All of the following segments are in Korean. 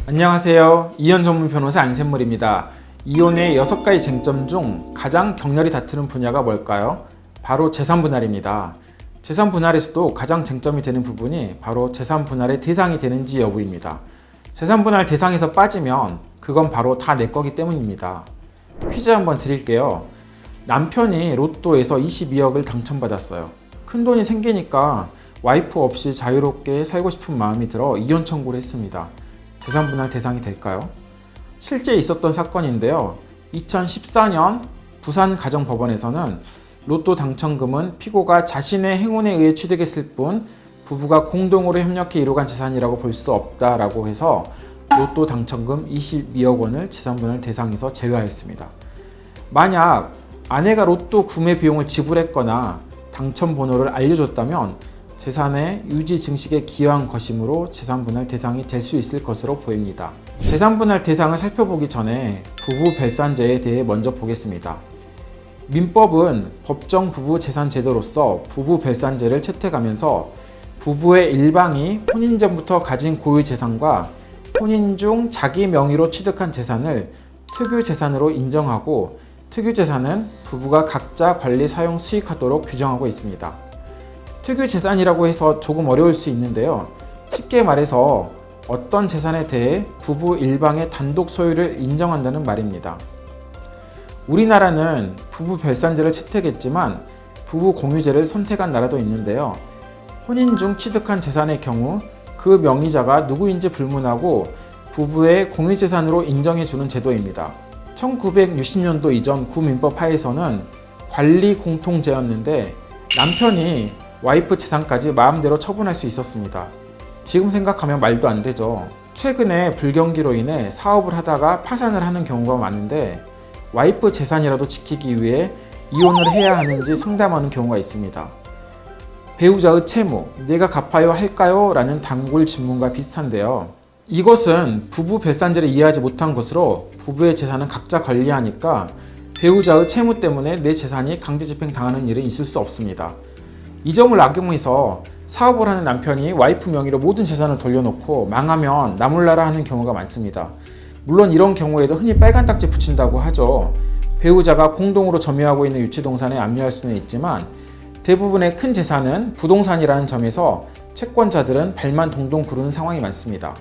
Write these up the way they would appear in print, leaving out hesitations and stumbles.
안녕하세요. 이혼 전문 변호사 안샘물입니다. 이혼의 6가지 쟁점 중 가장 격렬히 다투는 분야가 뭘까요? 바로 재산 분할입니다. 재산 분할에서도 가장 쟁점이 되는 부분이 바로 재산 분할의 대상이 되는지 여부입니다. 재산 분할 대상에서 빠지면 그건 바로 다 내 거기 때문입니다. 퀴즈 한번 드릴게요. 남편이 로또에서 22억을 당첨받았어요. 큰돈이 생기니까 와이프 없이 자유롭게 살고 싶은 마음이 들어 이혼 청구를 했습니다. 재산 분할 대상이 될까요? 실제 있었던 사건인데요. 2014년 부산가정법원에서는 로또 당첨금은 피고가 자신의 행운에 의해 취득했을 뿐 부부가 공동으로 협력해 이루어간 재산이라고 볼 수 없다라고 해서 로또 당첨금 22억 원을 재산 분할 대상에서 제외하였습니다. 만약 아내가 로또 구매 비용을 지불했거나 당첨 번호를 알려줬다면 재산의 유지 증식에 기여한 것이므로 재산 분할 대상이 될 수 있을 것으로 보입니다. 재산 분할 대상을 살펴보기 전에 부부 별산제에 대해 먼저 보겠습니다. 민법은 법정 부부 재산 제도로서 부부 별산제를 채택하면서 부부의 일방이 혼인 전부터 가진 고유 재산과 혼인 중 자기 명의로 취득한 재산을 특유 재산으로 인정하고 특유 재산은 부부가 각자 관리 사용 수익하도록 규정하고 있습니다. 특유 재산이라고 해서 조금 어려울 수 있는데요. 쉽게 말해서 어떤 재산에 대해 부부 일방의 단독 소유를 인정한다는 말입니다. 우리나라는 부부 별산제를 채택했지만 부부 공유제를 선택한 나라도 있는데요. 혼인 중 취득한 재산의 경우 그 명의자가 누구인지 불문하고 부부의 공유재산으로 인정해주는 제도입니다. 1960년도 이전 구민법 하에서는 관리 공통제였는데 남편이 와이프 재산까지 마음대로 처분할 수 있었습니다. 지금 생각하면 말도 안 되죠. 최근에 불경기로 인해 사업을 하다가 파산을 하는 경우가 많은데 와이프 재산이라도 지키기 위해 이혼을 해야 하는지 상담하는 경우가 있습니다. 배우자의 채무, 내가 갚아야 할까요? 라는 단골 질문과 비슷한데요. 이것은 부부 별산제를 이해하지 못한 것으로 부부의 재산은 각자 관리하니까 배우자의 채무 때문에 내 재산이 강제집행 당하는 일은 있을 수 없습니다. 이 점을 악용해서 사업을 하는 남편이 와이프 명의로 모든 재산을 돌려놓고 망하면 나 몰라라 하는 경우가 많습니다. 물론 이런 경우에도 흔히 빨간 딱지 붙인다고 하죠. 배우자가 공동으로 점유하고 있는 유치동산에 압류할 수는 있지만 대부분의 큰 재산은 부동산이라는 점에서 채권자들은 발만 동동 구르는 상황이 많습니다.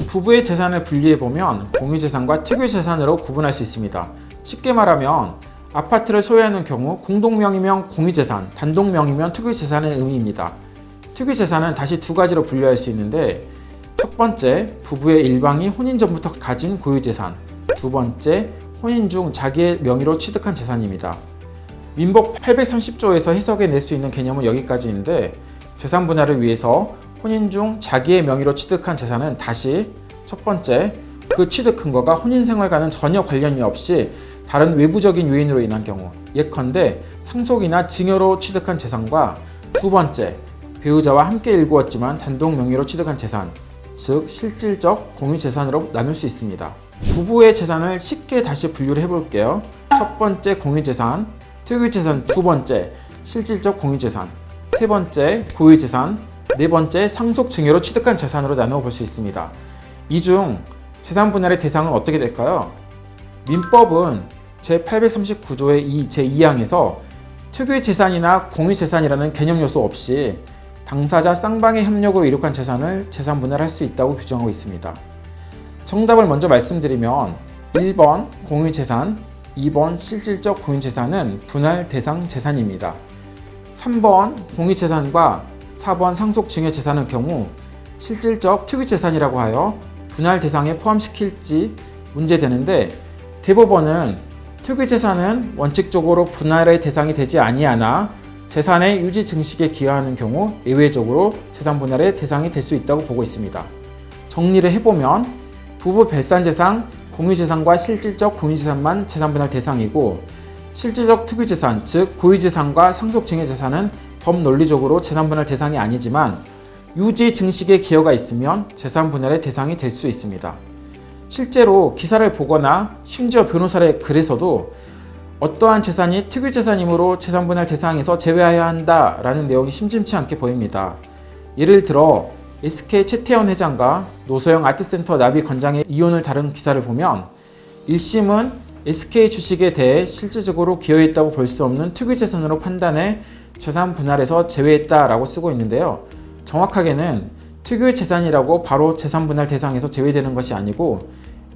부부의 재산을 분리해보면 공유재산과 특유재산으로 구분할 수 있습니다. 쉽게 말하면 아파트를 소유하는 경우 공동명의면 공유재산, 단독명의면 특유재산의 의미입니다. 특유재산은 다시 두 가지로 분류할 수 있는데 첫 번째, 부부의 일방이 혼인 전부터 가진 고유재산, 두 번째, 혼인 중 자기의 명의로 취득한 재산입니다. 민법 830조에서 해석해낼 수 있는 개념은 여기까지인데 재산 분할을 위해서 혼인 중 자기의 명의로 취득한 재산은 다시 첫 번째, 그 취득 근거가 혼인생활과는 전혀 관련이 없이 다른 외부적인 요인으로 인한 경우, 예컨대 상속이나 증여로 취득한 재산과 두 번째, 배우자와 함께 일구었지만 단독 명의로 취득한 재산, 즉 실질적 공유재산으로 나눌 수 있습니다. 부부의 재산을 쉽게 다시 분류를 해볼게요. 첫 번째 공유재산, 특유재산, 두 번째 실질적 공유재산, 세 번째 고유재산, 네 번째 상속 증여로 취득한 재산으로 나누어 볼 수 있습니다. 이 중 재산 분할의 대상은 어떻게 될까요? 민법은 제839조의 제2항에서 특유의 재산이나 공유재산이라는 개념 요소 없이 당사자 쌍방의 협력으로 이룩한 재산을 재산 분할할 수 있다고 규정하고 있습니다. 정답을 먼저 말씀드리면 1번 공유재산, 2번 실질적 공유재산은 분할 대상 재산입니다. 3번 공유재산과 4번 상속증여재산의 경우 실질적 특유재산이라고 하여 분할 대상에 포함시킬지 문제되는데 대법원은 특유재산은 원칙적으로 분할의 대상이 되지 아니하나 재산의 유지 증식에 기여하는 경우 예외적으로 재산 분할의 대상이 될 수 있다고 보고 있습니다. 정리를 해보면 부부 별산제상 공유재산과 실질적 공유재산만 재산 분할 대상이고 실질적 특유재산, 즉 고유재산과 상속증여재산은 법 논리적으로 재산 분할 대상이 아니지만 유지 증식에 기여가 있으면 재산 분할의 대상이 될 수 있습니다. 실제로 기사를 보거나 심지어 변호사의 글에서도 어떠한 재산이 특유재산이므로 재산분할 대상에서 제외해야 한다라는 내용이 심심치 않게 보입니다. 예를 들어 SK 최태원 회장과 노소영 아트센터 나비 관장의 이혼을 다룬 기사를 보면 1심은 SK 주식에 대해 실질적으로 기여했다고 볼 수 없는 특유재산으로 판단해 재산 분할에서 제외했다라고 쓰고 있는데요. 정확하게는 특유재산이라고 바로 재산 분할 대상에서 제외되는 것이 아니고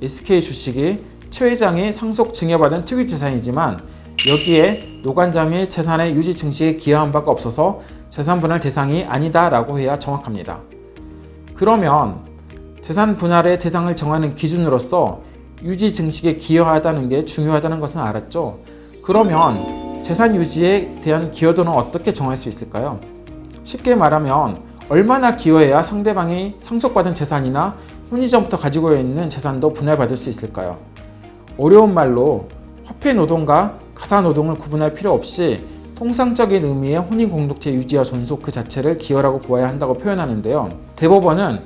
SK 주식이 최 회장이 상속 증여받은 특유재산이지만 여기에 노 관장의 재산의 유지 증식에 기여한 바가 없어서 재산 분할 대상이 아니다라고 해야 정확합니다. 그러면 재산 분할의 대상을 정하는 기준으로서 유지 증식에 기여하다는 게 중요하다는 것은 알았죠? 그러면 재산 유지에 대한 기여도는 어떻게 정할 수 있을까요? 쉽게 말하면 얼마나 기여해야 상대방이 상속받은 재산이나 혼이전부터 가지고 있는 재산도 분할받을 수 있을까요? 어려운 말로 화폐 노동과 가사 노동을 구분할 필요 없이 통상적인 의미의 혼인공동체 유지와 존속 그 자체를 기여라고 보아야 한다고 표현하는데요. 대법원은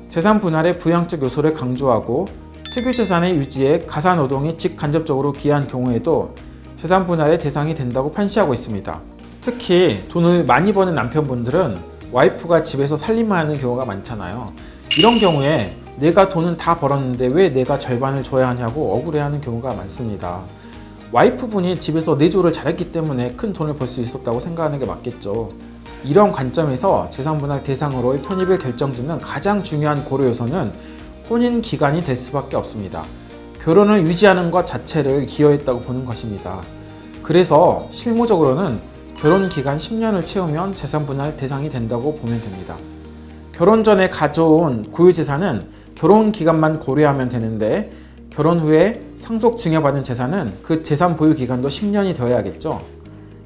재산 분할의 부양적 요소를 강조하고 특유재산의 유지에 가사 노동이 직간접적으로 기여한 경우에도 재산 분할의 대상이 된다고 판시하고 있습니다. 특히 돈을 많이 버는 남편분들은 와이프가 집에서 살림만 하는 경우가 많잖아요. 이런 경우에 내가 돈은 다 벌었는데 왜 내가 절반을 줘야 하냐고 억울해하는 경우가 많습니다. 와이프분이 집에서 내조를 잘했기 때문에 큰 돈을 벌 수 있었다고 생각하는 게 맞겠죠. 이런 관점에서 재산분할 대상으로의 편입을 결정짓는 가장 중요한 고려 요소는 혼인 기간이 될 수밖에 없습니다. 결혼을 유지하는 것 자체를 기여했다고 보는 것입니다. 그래서 실무적으로는 결혼 기간 10년을 채우면 재산분할 대상이 된다고 보면 됩니다. 결혼 전에 가져온 고유재산은 결혼 기간만 고려하면 되는데 결혼 후에 상속 증여받은 재산은 그 재산 보유 기간도 10년이 되어야겠죠.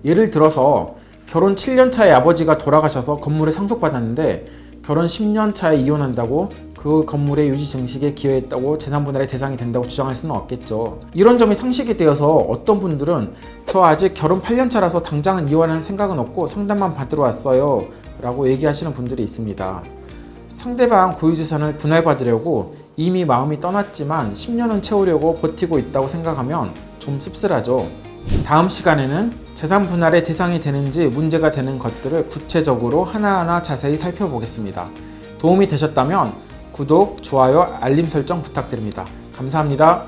예를 들어서 결혼 7년 차에 아버지가 돌아가셔서 건물을 상속받았는데 결혼 10년 차에 이혼한다고 그 건물의 유지 증식에 기여했다고 재산분할의 대상이 된다고 주장할 수는 없겠죠. 이런 점이 상식이 되어서 어떤 분들은 저 아직 결혼 8년 차라서 당장은 이혼하는 생각은 없고 상담만 받으러 왔어요 라고 얘기하시는 분들이 있습니다. 상대방 고유재산을 분할받으려고 이미 마음이 떠났지만 10년은 채우려고 버티고 있다고 생각하면 좀 씁쓸하죠. 다음 시간에는 재산 분할의 대상이 되는지 문제가 되는 것들을 구체적으로 하나하나 자세히 살펴보겠습니다. 도움이 되셨다면 구독, 좋아요, 알림 설정 부탁드립니다. 감사합니다.